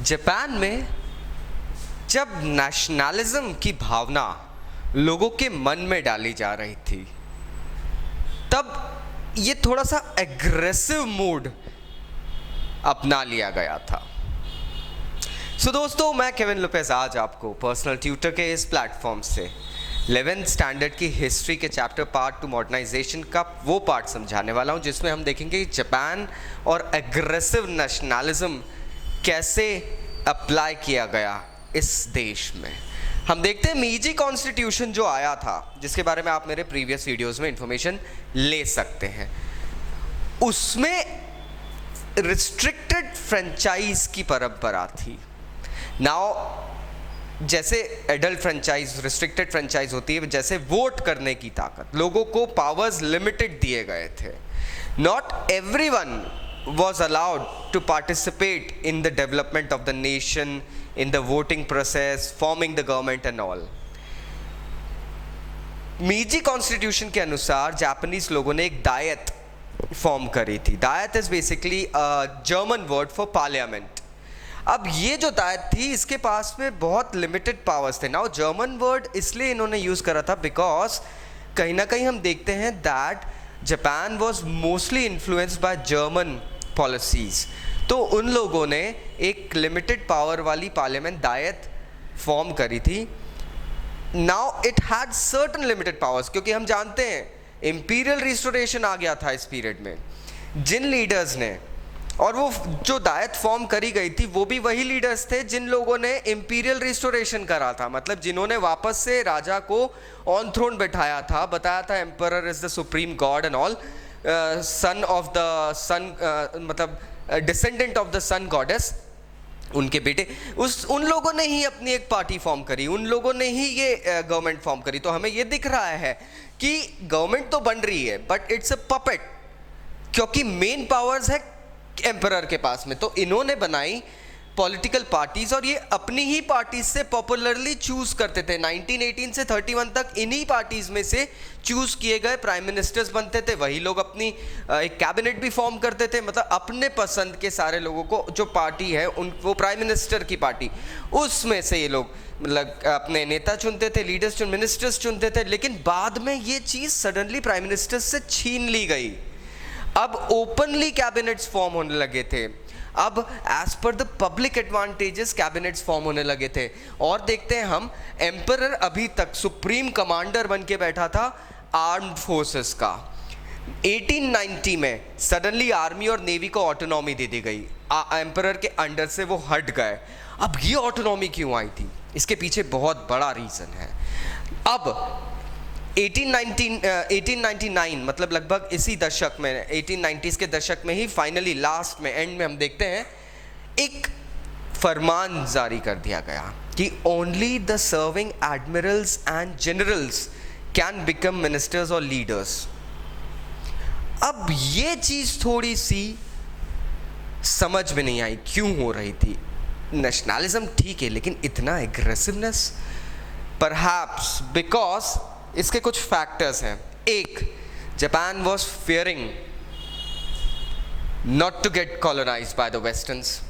Japan में जब nationalism की भावना लोगों के मन में डाली जा रही थी, तब ये थोड़ा सा एग्रेसिव मूड अपना लिया गया था। दोस्तों, मैं केविन लोपेज आज आपको पर्सनल ट्यूटर के इस प्लेटफॉर्म से 11th स्टैंडर्ड की हिस्ट्री के चैप्टर पार्ट 2 मॉडर्नाइजेशन का वो पार्ट समझाने वाला हूँ जिसमें हम देखेंगे कि जापान और एग्रेसिव नेशनलिज्म कैसे अप्लाई किया गया इस देश में। हम देखते हैं मीजी कॉन्स्टिट्यूशन जो आया था, जिसके बारे में आप मेरे प्रीवियस वीडियोस में इंफॉर्मेशन ले सकते हैं, उसमें रिस्ट्रिक्टेड फ्रेंचाइज की परंपरा थी। नाउ जैसे एडल्ट फ्रेंचाइज, रिस्ट्रिक्टेड फ्रेंचाइज होती है, जैसे वोट करने की ताकत, लोगों को पावर्स लिमिटेड दिए गए थे। Not everyone was allowed to participate in the development of the nation, in the voting process, forming the government and all. मीजी constitution के अनुसार जापानीज लोगों ने एक दायत फॉर्म करी थी। Diet is basically German word for parliament. अब ये जो दायत थी, इसके पास में बहुत लिमिटेड पावर्स थे। नाउ जर्मन वर्ड इसलिए इन्होंने यूज करा था बिकॉज कहीं ना कहीं हम देखते हैं that Japan was mostly influenced by German policies. तो उन लोगों ने एक लिमिटेड पावर वाली पार्लियामेंट दायत फॉर्म करी थी। Now it had certain limited powers, क्योंकि हम जानते हैं इंपीरियल रिस्टोरेशन आ गया था इस पीरियड में। जिन लीडर्स ने, और वो जो दायत फॉर्म करी गई थी वो भी वही लीडर्स थे जिन लोगों ने इंपीरियल रिस्टोरेशन करा था, मतलब जिन्होंने वापस से राजा को ऑन थ्रोन बैठाया था, बताया था emperor is the supreme god and all, son of the sun, मतलब descendant of the sun goddess, उनके बेटे। उन लोगों ने ही अपनी एक पार्टी फॉर्म करी, उन लोगों ने ही ये गवर्नमेंट फॉर्म करी। तो हमें ये दिख रहा है कि गवर्नमेंट तो बन रही है बट इट्स अ पपेट, क्योंकि मेन पावर्स है एम्परर के पास में। तो इन्होंने बनाई पॉलिटिकल पार्टीज और ये अपनी ही पार्टीज से पॉपुलरली चूज करते थे। 1918 से 31 तक इन्हीं पार्टीज में से चूज किए गए प्राइम मिनिस्टर्स बनते थे। वही लोग अपनी एक कैबिनेट भी फॉर्म करते थे, मतलब अपने पसंद के सारे लोगों को, जो पार्टी है उन, वो प्राइम मिनिस्टर की पार्टी, उसमें से ये लोग मतलब अपने नेता चुनते थे, लीडर्स मिनिस्टर्स चुनते थे। लेकिन बाद में ये चीज़ सडनली प्राइम मिनिस्टर्स से छीन ली गई। अब ओपनली कैबिनेट्स फॉर्म होने लगे थे। अब as per the public advantages cabinets form होने लगे थे। और देखते हैं हम, एम्परर अभी तक सुप्रीम कमांडर बन के बैठा था आर्म्ड फोर्सेस का। 1890 में सडनली आर्मी और नेवी को ऑटोनॉमी दे दी गई, एम्परर के अंडर से वो हट गए। अब ये ऑटोनॉमी क्यों आई थी, इसके पीछे बहुत बड़ा रीज़न है। अब 1899 मतलब लगभग इसी दशक में, 1890s के दशक में ही फाइनली लास्ट में, एंड में हम देखते हैं एक फरमान जारी कर दिया गया कि only the serving Admirals and generals can become ministers और लीडर्स। अब ये चीज़ थोड़ी सी समझ में नहीं आई क्यों हो रही थी। नेशनलिज्म ठीक है, लेकिन इतना एग्रेसिवनेस, परहैप्स बिकॉज इसके कुछ फैक्टर्स हैं। एक, Japan was fearing not to get colonised by the westerns.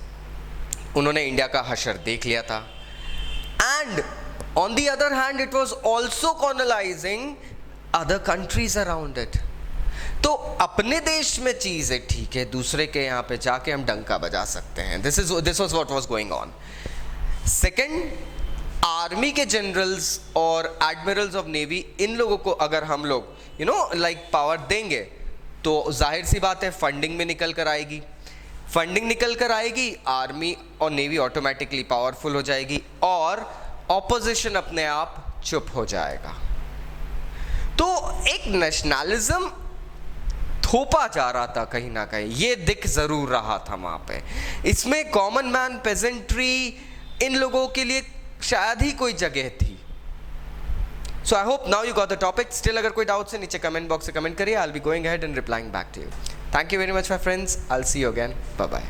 उन्होंने इंडिया का हशर देख लिया था। And on the other hand it was also colonising other countries around it. तो अपने देश में चीज़ है ठीक है, दूसरे के यहाँ पे जाके हम डंका बजा सकते हैं। This was what was going on. Second, army के जनरल्स और एडमिरल्स ऑफ नेवी, इन लोगों को अगर हम लोग लाइक पावर देंगे तो जाहिर सी बात है फंडिंग में निकल कर आएगी। फंडिंग निकल कर आएगी, आर्मी और नेवी ऑटोमेटिकली पावरफुल हो जाएगी और ऑपोजिशन अपने आप चुप हो जाएगा। तो एक नेशनलिज्म थोपा जा रहा था कहीं ना कहीं, ये दिख जरूर रहा था वहाँ पे। इसमें कॉमन मैन, पेजेंट्री, इन लोगों के लिए शायद ही कोई जगह थी। So I hope now you got the topic. Still अगर कोई डाउट्स है नीचे कमेंट बॉक्स से कमेंट करिए। I will be going ahead and replying back to you. Thank you very much my friends. I will see you again. Bye bye.